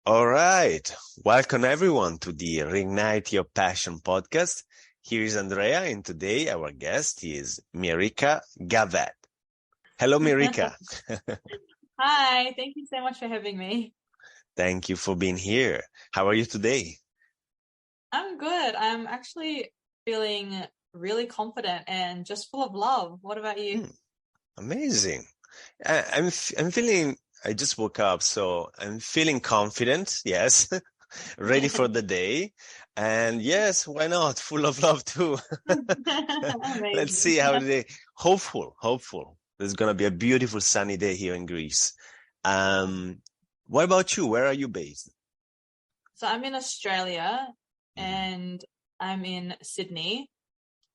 All right. Welcome everyone to the Reignite Your Passion podcast. Here is Andrea, and today our guest is Mirika Gavet. Hello, Mirika. Hi, thank you so much for having me. Thank you for being here. How are you today? I'm good. I'm actually feeling really confident and just full of love. What about you? Amazing. I'm feeling, I just woke up, so I'm feeling confident. Yes. Ready for the day. And yes, why not? Full of love too. Let's Amazing. see how the day. Hopeful. There's gonna be a beautiful sunny day here in Greece. What about you? Where are you based? So I'm in Australia Mhm. and I'm in Sydney.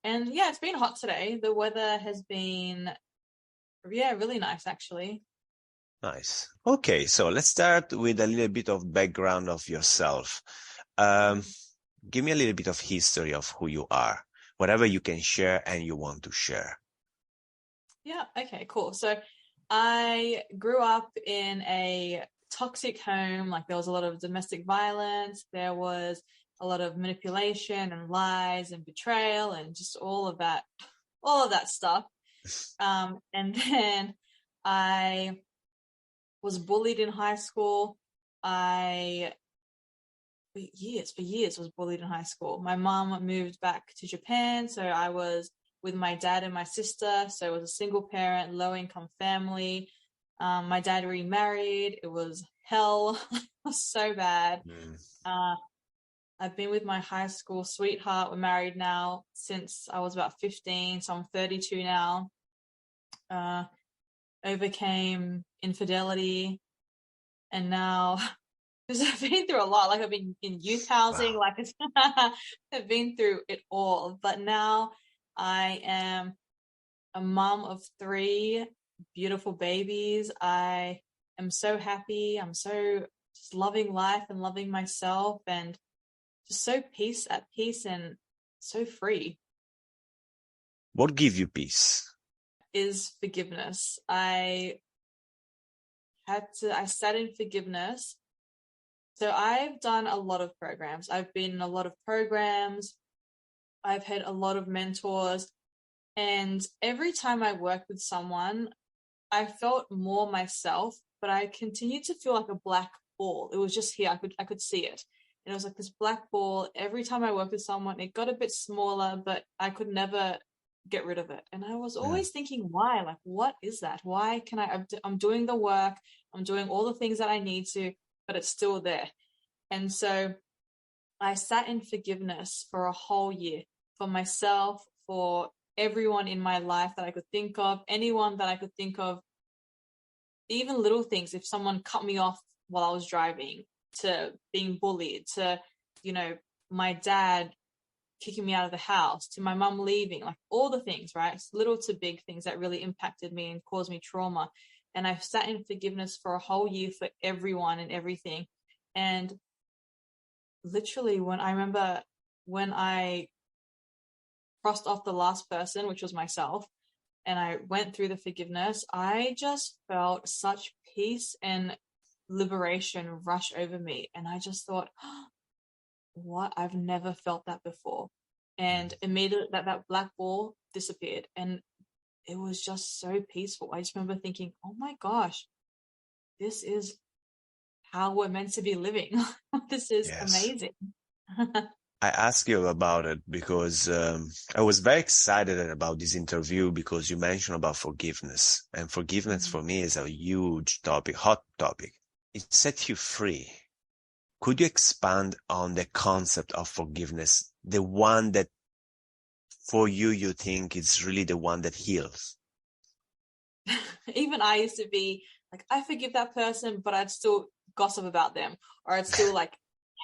And yeah, it's been hot today. The weather has been, really nice actually. Nice. Okay, so let's start with a little bit of background of yourself. Um, Give me a little bit of history of who you are, whatever you can share and you want to share. Yeah, okay, cool. So I grew up in a toxic home. Like there was a lot of domestic violence, there was a lot of manipulation and lies and betrayal and just all of that stuff. And then I was bullied in high school. I for years was bullied in high school. My mom moved back to Japan, so I was with my dad and my sister. So it was a single parent, low income family. My dad remarried. It was hell. It was so bad. Mm. Uh, I've been with my high school sweetheart. We're married now since I was about 15, so I'm 32 now. Uh, Overcame infidelity, and now because I've been through a lot. Like I've been in youth housing, Wow. like I've been through it all. But now I am a mom of three beautiful babies. I am so happy. I'm so just loving life and loving myself and just so at peace and so free. What give you peace? Is forgiveness. I sat in forgiveness. So I've done a lot of programs. I've been in a lot of programs. I've had a lot of mentors. And every time I worked with someone, I felt more myself, but I continued to feel like a black ball. It was just here. I could see it. And it was like this black ball. Every time I worked with someone, it got a bit smaller, but I could never get rid of it. And I was Mm. always thinking, why? Like, what is that? Why can I'm doing the work, I'm doing all the things that I need to, but it's still there. And so I sat in forgiveness for a whole year for myself, for everyone in my life that I could think of, anyone that I could think of, even little things. If someone cut me off while I was driving, to being bullied, to, you know, my dad kicking me out of the house, to my mum leaving, like all the things, right? Little to big things that really impacted me and caused me trauma. And I sat in forgiveness for a whole year for everyone and everything. And literally when I crossed off the last person, which was myself, and I went through the forgiveness, I just felt such peace and liberation rush over me. And I just thought, oh, what? I've never felt that before. And immediately that black ball disappeared. And it was just so peaceful. I just remember thinking, oh my gosh, this is how we're meant to be living. This is Yes. amazing. I asked you about it because I was very excited about this interview because you mentioned about forgiveness. And forgiveness for me is a huge topic, hot topic. It sets you free. Could you expand on the concept of forgiveness, the one that for you think is really the one that heals? Even I used to be like, I forgive that person, but I'd still gossip about them, or I'd still like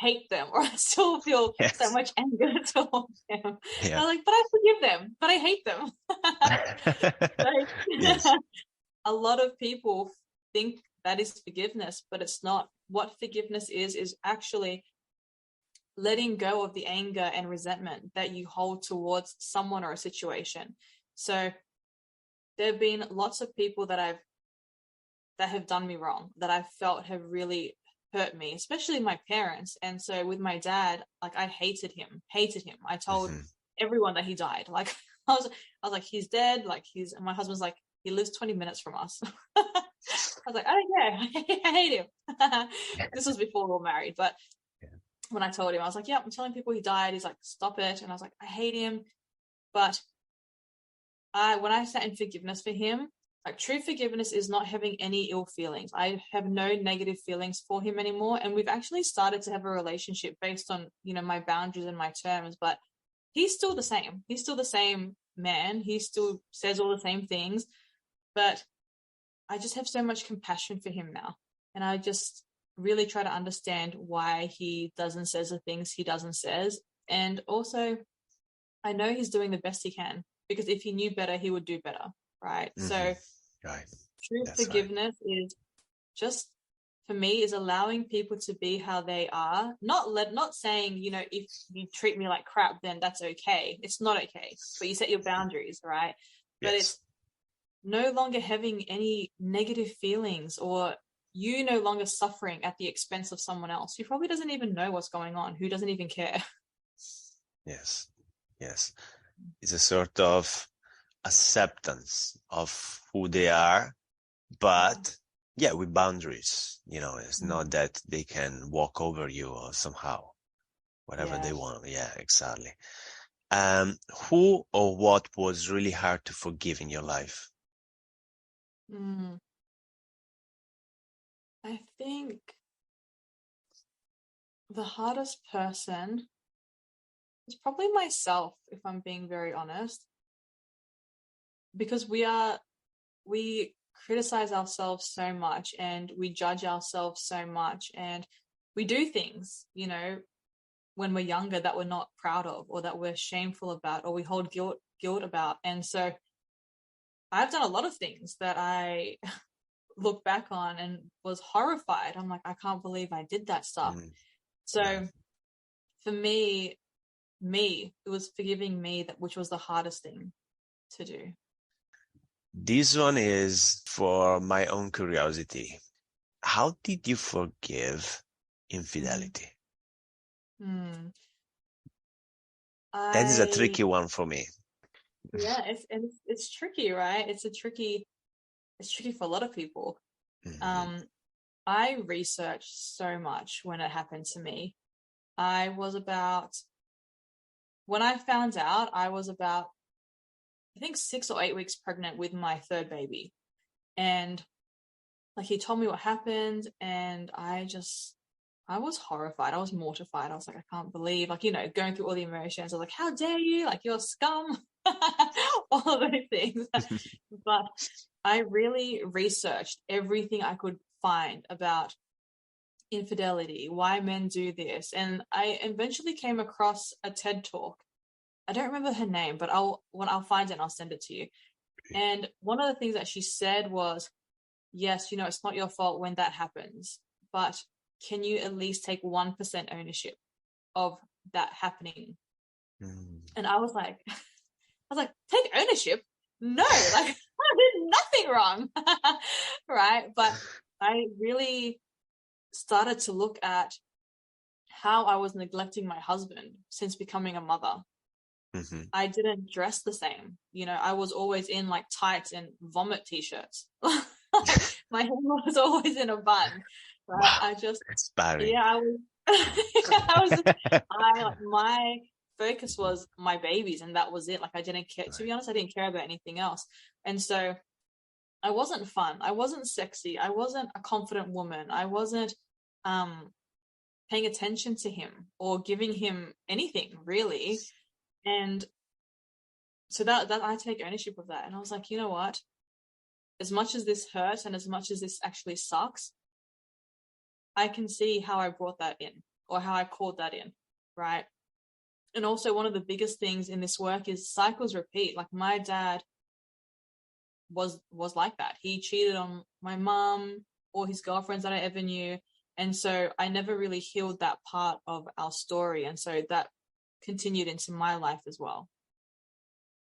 hate them, or I still feel so Yes. much anger towards them. And Yeah. I'm like, but I forgive them, but I hate them. Yes. Like, a lot of people think that is forgiveness, but it's not. What forgiveness is actually letting go of the anger and resentment that you hold towards someone or a situation. So there have been lots of people that have done me wrong, that I felt have really hurt me, especially my parents. And so with my dad, like I hated him. I told Hmm. everyone that he died. Like I was like, he's dead. Like and my husband's like, he lives 20 minutes from us. I was like, oh yeah, I hate him. This was before we were married, but Yeah. when I told him, I was like, yeah, I'm telling people he died. He's like, stop it. And I was like, I hate him. But when I sat in forgiveness for him, like true forgiveness is not having any ill feelings. I have no negative feelings for him anymore. And we've actually started to have a relationship based on, my boundaries and my terms, but he's still the same. He's still the same man. He still says all the same things, but I just have so much compassion for him now. And I just really try to understand why he doesn't says the things he doesn't says. And also I know he's doing the best he can, because if he knew better, he would do better, right? Hmm. So Right. true That's right. forgiveness is just, for me, is allowing people to be how they are. Not saying, if you treat me like crap, then that's okay. It's not okay. But you set your boundaries, right? But Yes. it's no longer having any negative feelings, or you no longer suffering at the expense of someone else who probably doesn't even know what's going on, who doesn't even care. Yes. Yes. It's a sort of acceptance of who they are, Yeah. but yeah, with boundaries. It's not Mm. that they can walk over you or somehow, whatever Yeah. they want. Yeah, exactly. Who or what was really hard to forgive in your life? Mm. I think the hardest person is probably myself, if I'm being very honest, because we criticize ourselves so much and we judge ourselves so much, and we do things, when we're younger that we're not proud of, or that we're shameful about, or we hold guilt about. And so I've done a lot of things that I look back on and was horrified. I'm like, I can't believe I did that stuff. Mm, right. So for it was forgiving me, that which was the hardest thing to do. This one is for my own curiosity. How did you forgive Mm. infidelity? Hmm. That is a I tricky one for me. Yeah, it's tricky, right? It's tricky for a lot of people. Mhm. Um, I researched so much when it happened to me. I was about When I found out, I was about, I think, 6 or 8 weeks pregnant with my third baby. And like he told me what happened, and I was horrified. I was mortified. I was like, I can't believe, like, going through all the emotions. I was like, how dare you? Like, you're scum. All of those things. But I really researched everything I could find about infidelity, why men do this. And I eventually came across a TED talk. I don't remember her name, but I'll find it and I'll send it to you. And one of the things that she said was, yes, it's not your fault when that happens, but can you at least take 1% ownership of that happening? Mm. And I was like, take ownership? No, like I did nothing wrong. Right. But I really started to look at how I was neglecting my husband since becoming a mother. Mhm. I didn't dress the same. I was always in like tights and vomit t-shirts. My hair was always in a bun. Right. Wow, inspiring. Yeah, I was, I was, my focus was my babies, and that was it. Like, I didn't care, to Right. be honest, I didn't care about anything else. And so I wasn't fun. I wasn't sexy. I wasn't a confident woman. I wasn't, um, paying attention to him or giving him anything really. And so that I take ownership of that. And I was like, you know what? As much as this hurts and as much as this actually sucks, I can see how I brought that in, or how I called that in, right? And also, one of the biggest things in this work is cycles repeat. Like, my dad was like that. He cheated on my mom or his girlfriends that I ever knew. And so I never really healed that part of our story. And so that continued into my life as well.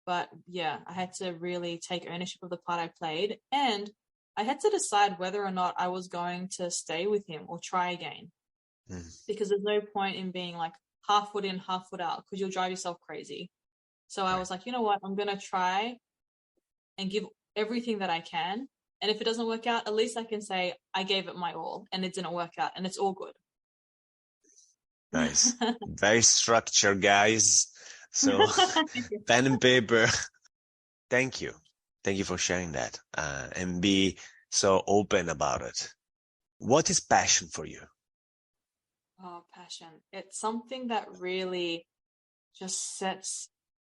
But yeah, I had to really take ownership of the part I played. And I had to decide whether or not I was going to stay with him or try again. Because there's no point in being like half foot in, half foot out, because you'll drive yourself crazy. So I was like, you know what? I'm going to try and give everything that I can. And if it doesn't work out, at least I can say I gave it my all and it didn't work out, and it's all good. Nice. Very structured, guys. So pen and paper. Thank you. Thank you for sharing that, and be so open about it. What is passion for you? Oh, passion. It's something that really just sets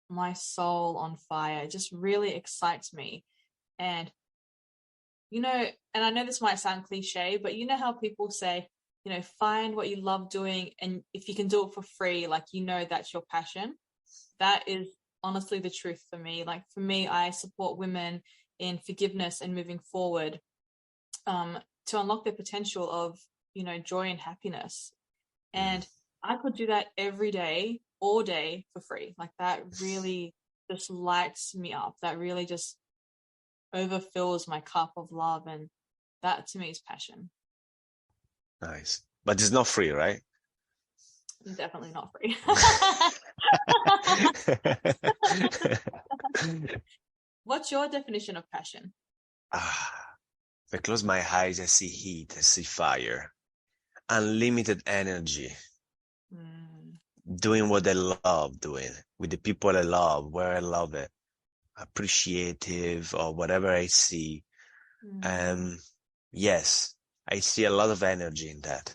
my soul on fire. It just really excites me. And, and I know this might sound cliche, but you know how people say, find what you love doing, and if you can do it for free, like, that's your passion. That is honestly the truth for me. Like, for me, I support women in forgiveness and moving forward, to unlock their potential of, joy and happiness. And I could do that every day, all day for free. Like, that really just lights me up. That really just overfills my cup of love. And that to me is passion. Nice. But it's not free, right? Definitely not free. What's your definition of passion? If I close my eyes, I see heat, I see fire, unlimited energy, doing what I love doing, with the people I love, where I love it, appreciative of whatever I see. Yes, I see a lot of energy in that.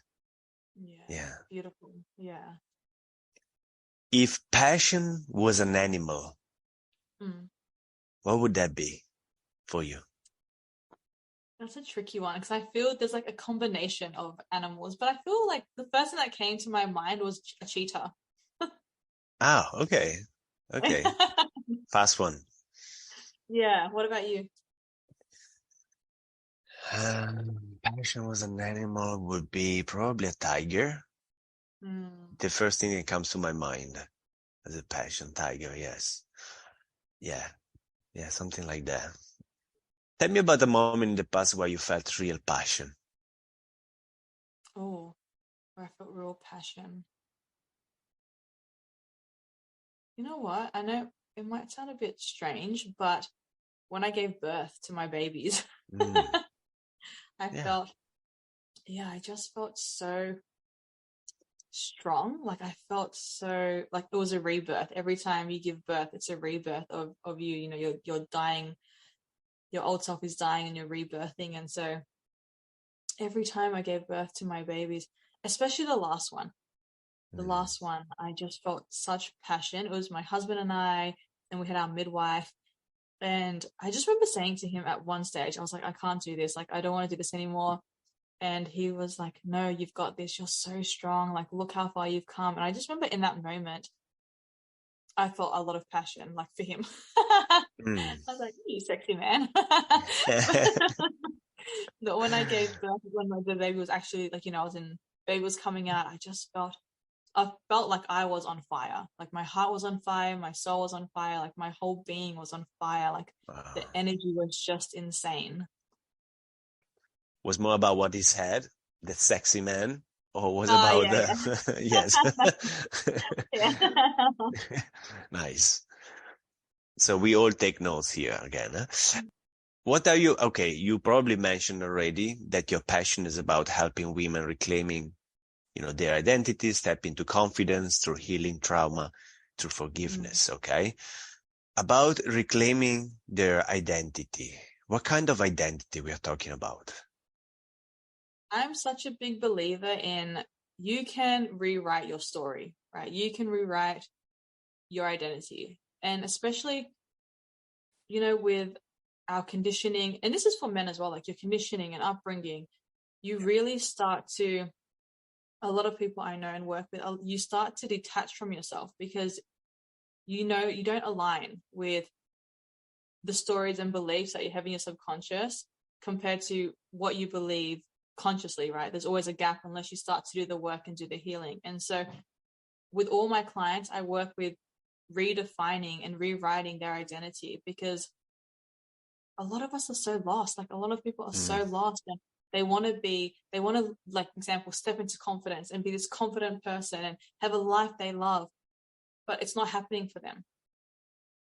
Yeah. Beautiful. Yeah. If passion was an animal, what would that be for you? That's a tricky one, because I feel there's like a combination of animals, but I feel like the first thing that came to my mind was a cheetah. Oh, okay. Okay. Fast one. Yeah. What about you? Passion was an animal would be probably a tiger. The first thing that comes to my mind as a passion, tiger, yes. Yeah. Yeah, something like that. Tell me about a moment in the past where you felt real passion. Oh, where I felt real passion. You know what? I know it might sound a bit strange, but when I gave birth to my babies, I felt, I just felt so strong. Like, I felt so like it was a rebirth. Every time you give birth, it's a rebirth of you. You're dying, your old self is dying and you're rebirthing. And so every time I gave birth to my babies, especially the last one, I just felt such passion. It was my husband and we had our midwife. And I just remember saying to him at one stage, I was like, I can't do this. Like, I don't want to do this anymore. And he was like, no, you've got this. You're so strong. Like, look how far you've come. And I just remember in that moment, I felt a lot of passion, like, for him. I was like, you sexy man. But when I gave birth, when the baby was actually, like, baby was coming out, I felt like I was on fire. Like, my heart was on fire, my soul was on fire, like, my whole being was on fire. Like, the energy was just insane. Was more about what he said, the sexy man, or was Oh, about yeah, the yes. yeah. Nice. So we all take notes here again. Huh? What are you? Okay, you probably mentioned already that your passion is about helping women reclaiming, their identity, step into confidence through healing trauma, through forgiveness. Okay. About reclaiming their identity. What kind of identity we are talking about? I'm such a big believer in, you can rewrite your story, right? You can rewrite your identity. And especially, with our conditioning, and this is for men as well, like your conditioning and upbringing, you really start to, a lot of people I know and work with, you start to detach from yourself because, you don't align with the stories and beliefs that you have in your subconscious compared to what you believe consciously, right? There's always a gap unless you start to do the work and do the healing. And so with all my clients, I work with redefining and rewriting their identity, because a lot of us are so lost. Like a lot of people are so lost, and they want to, like, example, step into confidence and be this confident person and have a life they love, but it's not happening for them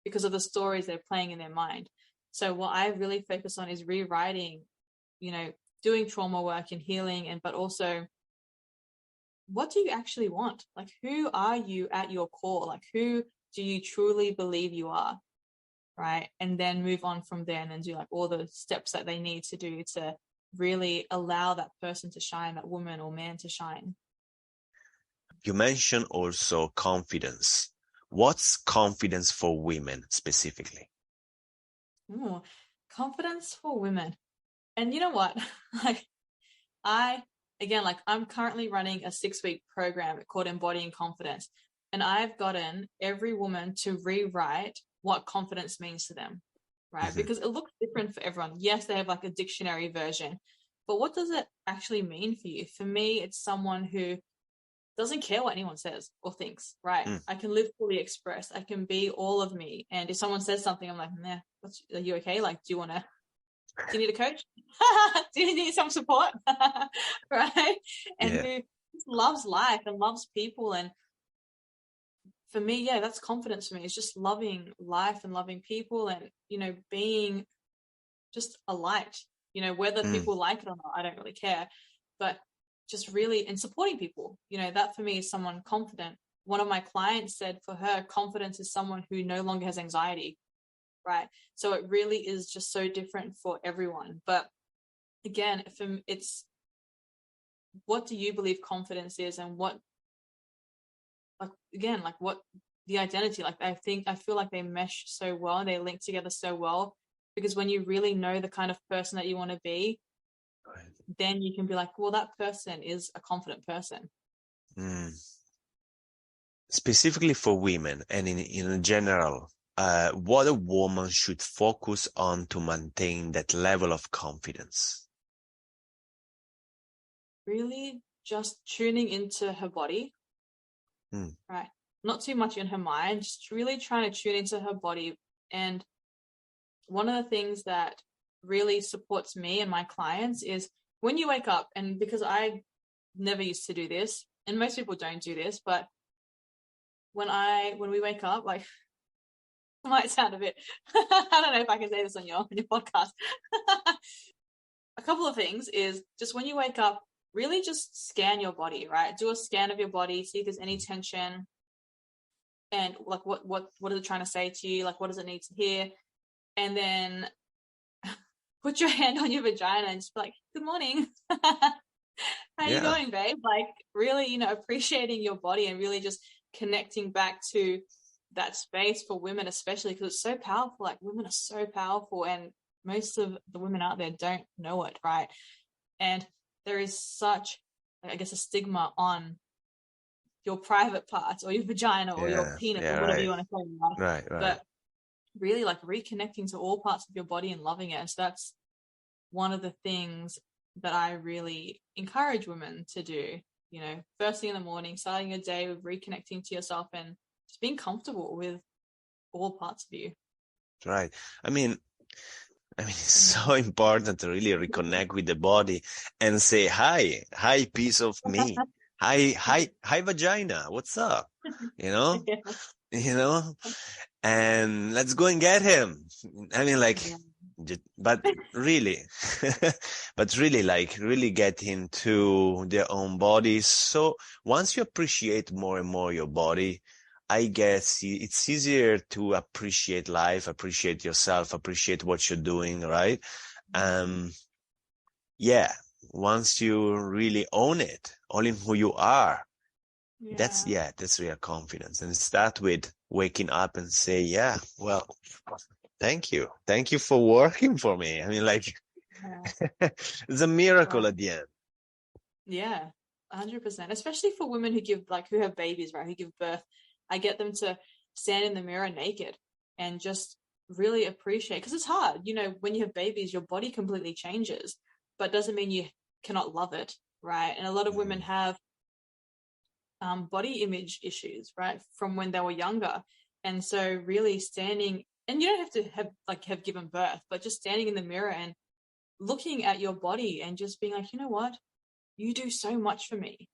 because of the stories they're playing in their mind. So what I really focus on is rewriting, doing trauma work and healing, but also, what do you actually want? Like, who are you at your core? Like, who do you truly believe you are? Right. And then move on from there and then do like all the steps that they need to do to really allow that person to shine, that woman or man to shine. You mentioned also confidence. What's confidence for women specifically? Ooh, confidence for women. And you know what? like I'm currently running a 6-week program called Embodying Confidence. And I've gotten every woman to rewrite what confidence means to them, right? Because it looks different for everyone. Yes, they have like a dictionary version, but what does it actually mean for you? For me, it's someone who doesn't care what anyone says or thinks, right? I can live fully expressed. I can be all of me. And if someone says something, I'm like, nah, are you okay? Like, do you need a coach? Do you need some support? Right? And Yeah. who loves life and loves people. And for me, yeah, that's confidence for me. It's just loving life and loving people and, being just a light, whether people like it or not, I don't really care. But just really, and supporting people, that for me is someone confident. One of my clients said for her, confidence is someone who no longer has anxiety, right? So it really is just so different for everyone. But again, it's what do you believe confidence is, and what the identity, like I feel like they mesh so well and they link together so well, because when you really know the kind of person that you want to be, then you can be like, well, that person is a confident person. Specifically for women and in general, what a woman should focus on to maintain that level of confidence? Really just tuning into her body, right? Not too much in her mind, just really trying to tune into her body. And one of the things that really supports me and my clients is when you wake up, and because I never used to do this, and most people don't do this, but when we wake up, like, it might sound a bit, I don't know if I can say this on your podcast. A couple of things is just when you wake up, really just scan your body, right? Do a scan of your body, see if there's any tension, and like what is it trying to say to you? Like, what does it need to hear? And then put your hand on your vagina and just be like, good morning. How you going, babe? Like, really, appreciating your body and really just connecting back to that space for women, especially because it's so powerful. Like, women are so powerful, and most of the women out there don't know it, right? And there is such, I guess, a stigma on your private parts or your vagina or your penis or whatever you want to say, right. But really, like, reconnecting to all parts of your body and loving it. And so that's one of the things that I really encourage women to do, first thing in the morning, starting your day with reconnecting to yourself and just being comfortable with all parts of you. Right. I mean, it's so important to really reconnect with the body and say, hi, piece of me. Hi, vagina. What's up? Yeah. And let's go and get him. But really, like really get into their own bodies. So once you appreciate more and more your body, I guess it's easier to appreciate life, appreciate yourself, appreciate what you're doing, right? Once you really own who you are, that's real confidence. And start with waking up and say, well, thank you for working for me. It's a miracle at the end. Yeah, 100%. Especially for women who have babies, right? Who give birth. I get them to stand in the mirror naked and just really appreciate, because it's hard. When you have babies, your body completely changes, but doesn't mean you cannot love it, right? And a lot of women have body image issues, right, from when they were younger. And so really standing and you don't have to have given birth, but just standing in the mirror and looking at your body and just being like, you know what, you do so much for me.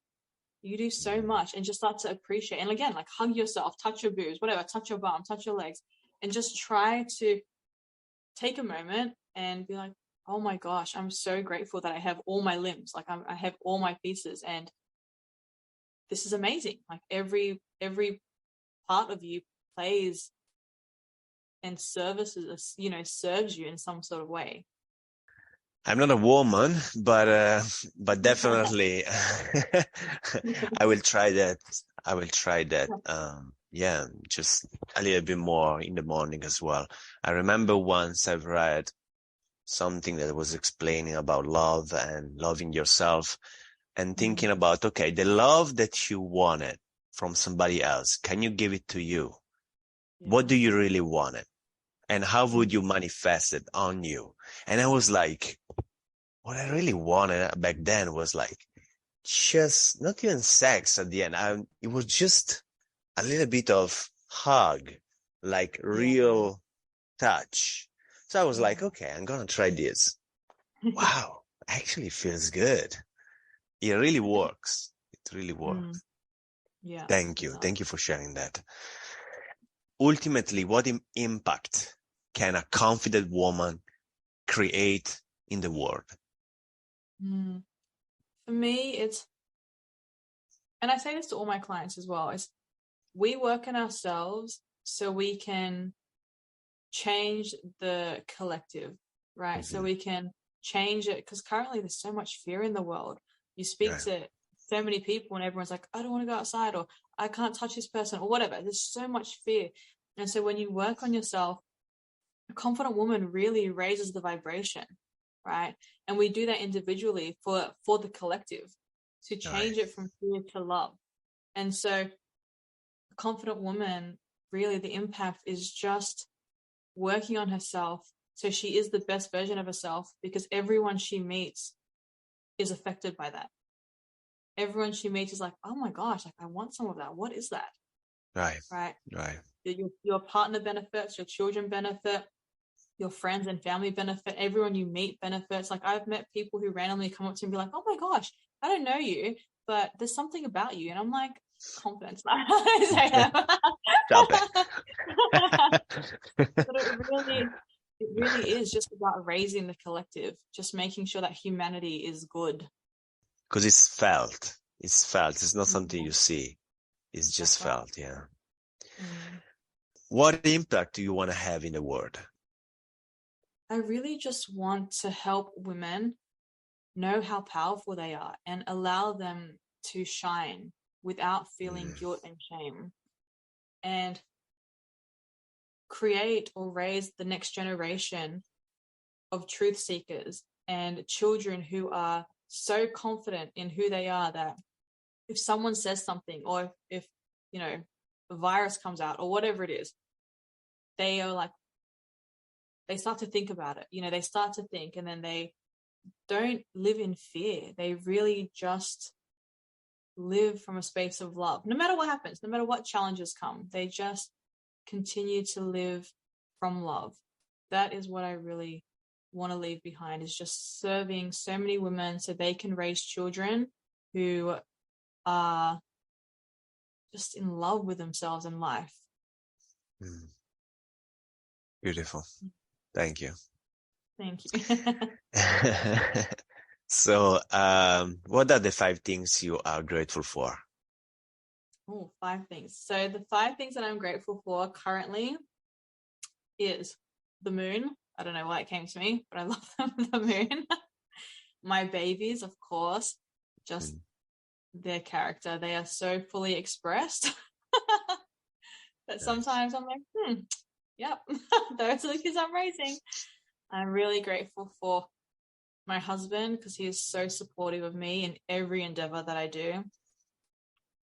You do so much, and just start to appreciate. And again, like, hug yourself, touch your boobs, whatever, touch your bum, touch your legs, and just try to take a moment and be like, oh my gosh, I'm so grateful that I have all my limbs. Like, I have all my pieces, and this is amazing. Like, every part of you plays and services, serves you in some sort of way. I'm not a woman, but definitely I will try that. I will try that. Yeah, just a little bit more in the morning as well. I remember once I've read something that was explaining about love and loving yourself and thinking about, okay, the love that you wanted from somebody else, can you give it to you? What do you really want it? And how would you manifest it on you? And I was like, what I really wanted back then was like, just not even sex at the end. It was just a little bit of hug, like real touch. So I was like, okay, I'm gonna try this. Wow, actually feels good. It really works. It really works. Yeah, Thank it you. does. Thank you for sharing that. Ultimately, what impact can a confident woman create in the world? For me, and I say this to all my clients as well, is we work on ourselves so we can change the collective, right? So we can change it, because currently there's so much fear in the world. You speak Right. to so many people and everyone's like, I don't want to go outside, or I can't touch this person, or whatever. There's so much fear. And so when you work on yourself, a confident woman really raises the vibration, right? And we do that individually for the collective, to Right. change it from fear to love. And so a confident woman, really the impact is just working on herself so she is the best version of herself, because everyone she meets is affected by that. Everyone she meets is like, oh my gosh, like, I want some of that. What is that? Right. Right? Right. Your partner benefits, your children benefit, your friends and family benefit, everyone you meet benefits. Like, I've met people who randomly come up to me and be like, oh my gosh, I don't know you, but there's something about you. And I'm like, confidence. Stop it. But it really is just about raising the collective, just making sure that humanity is good. Because it's felt. It's felt. It's not something Yeah, you see. It's just that's right. felt. Yeah. Mm. What impact do you want to have in the world? I really just want to help women know how powerful they are and allow them to shine without feeling Mm, guilt and shame, and create or raise the next generation of truth seekers and children who are so confident in who they are that if someone says something, or if a virus comes out or whatever it is, they are like, they start to think about it. They start to think, and then they don't live in fear. They really just live from a space of love. No matter what happens, no matter what challenges come, they just continue to live from love. That is what I really want to leave behind, is just serving so many women so they can raise children who are just in love with themselves and life. mm. Beautiful. Thank you. Thank you. So, what are the 5 things you are grateful for? Oh, 5 things. So the 5 things that I'm grateful for currently is the moon. I don't know why it came to me, but I love the moon. My babies, of course, just Mm, their character. They are so fully expressed that nice. sometimes I'm like, yep, those are the kids I'm raising. I'm really grateful for my husband, because he is so supportive of me in every endeavor that I do.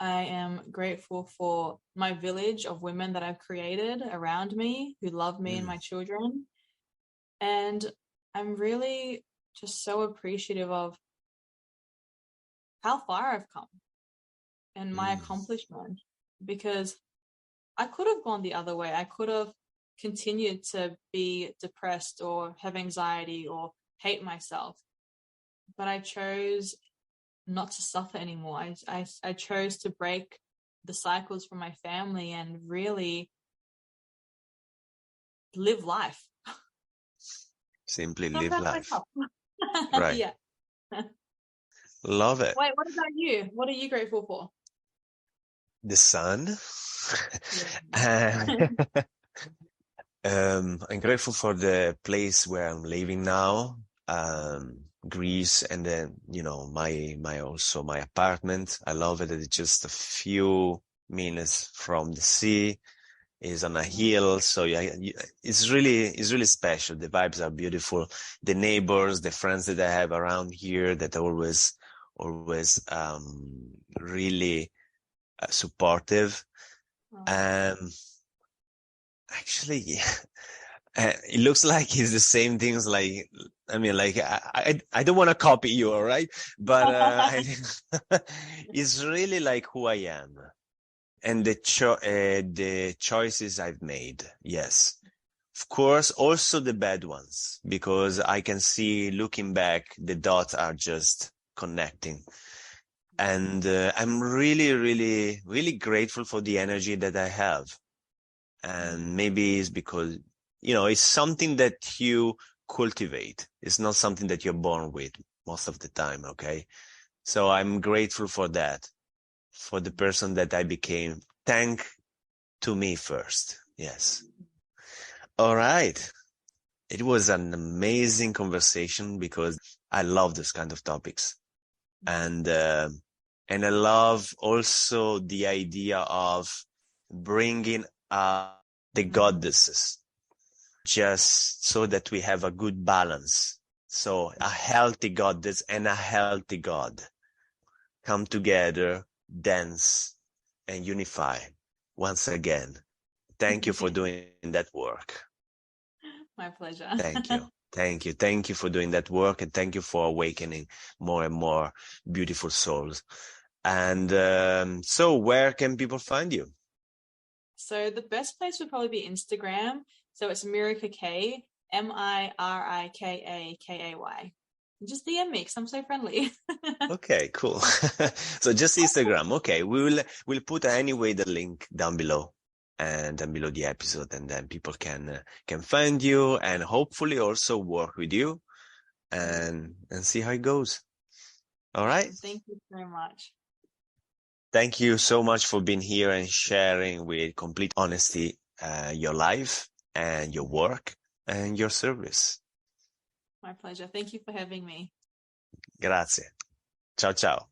I am grateful for my village of women that I've created around me who love me and Mm, my children. And I'm really just so appreciative of how far I've come and my mm, accomplishment, because I could have gone the other way. I could have continued to be depressed or have anxiety or hate myself. But I chose not to suffer anymore. I chose to break the cycles from my family and really live life. Simply So I'm live proud of life. myself. Right. Yeah. Love it. Wait, what about you? What are you grateful for? The sun. Yeah. I'm grateful for the place where I'm living now, Greece, and then, my apartment. I love it. It's just a few minutes from the sea. Is on a hill, so yeah, it's really special. The vibes are beautiful. The neighbors, the friends that I have around here that are always really supportive. Um, Actually, it looks like it's the same things. Like, I mean, like I don't want to copy you, all right? But it's really like who I am and the choices I've made. Yes. Of course, also the bad ones, because I can see looking back, the dots are just connecting. And I'm really, really, really grateful for the energy that I have. And maybe it's because, it's something that you cultivate. It's not something that you're born with most of the time. Okay. So I'm grateful for that, for the person that I became. Thank to me first. Yes. All right. It was an amazing conversation because I love this kind of topics. And I love also the idea of bringing up the goddesses, just so that we have a good balance. So a healthy goddess and a healthy God come together, dance, and unify once again. Thank you for doing that work. My pleasure. Thank you. Thank you. Thank you for doing that work, and thank you for awakening more and more beautiful souls. And so where can people find you? So the best place would probably be Instagram. So it's Mirika K, Mirikakay. Just DM me because I'm so friendly. Okay, cool. So just Instagram. Okay, we'll put anyway the link down below and then below the episode, and then people can find you and hopefully also work with you and see how it goes. All right. Thank you so much. Thank you so much for being here and sharing with complete honesty your life and your work and your service. My pleasure. Thank you for having me. Grazie. Ciao, ciao.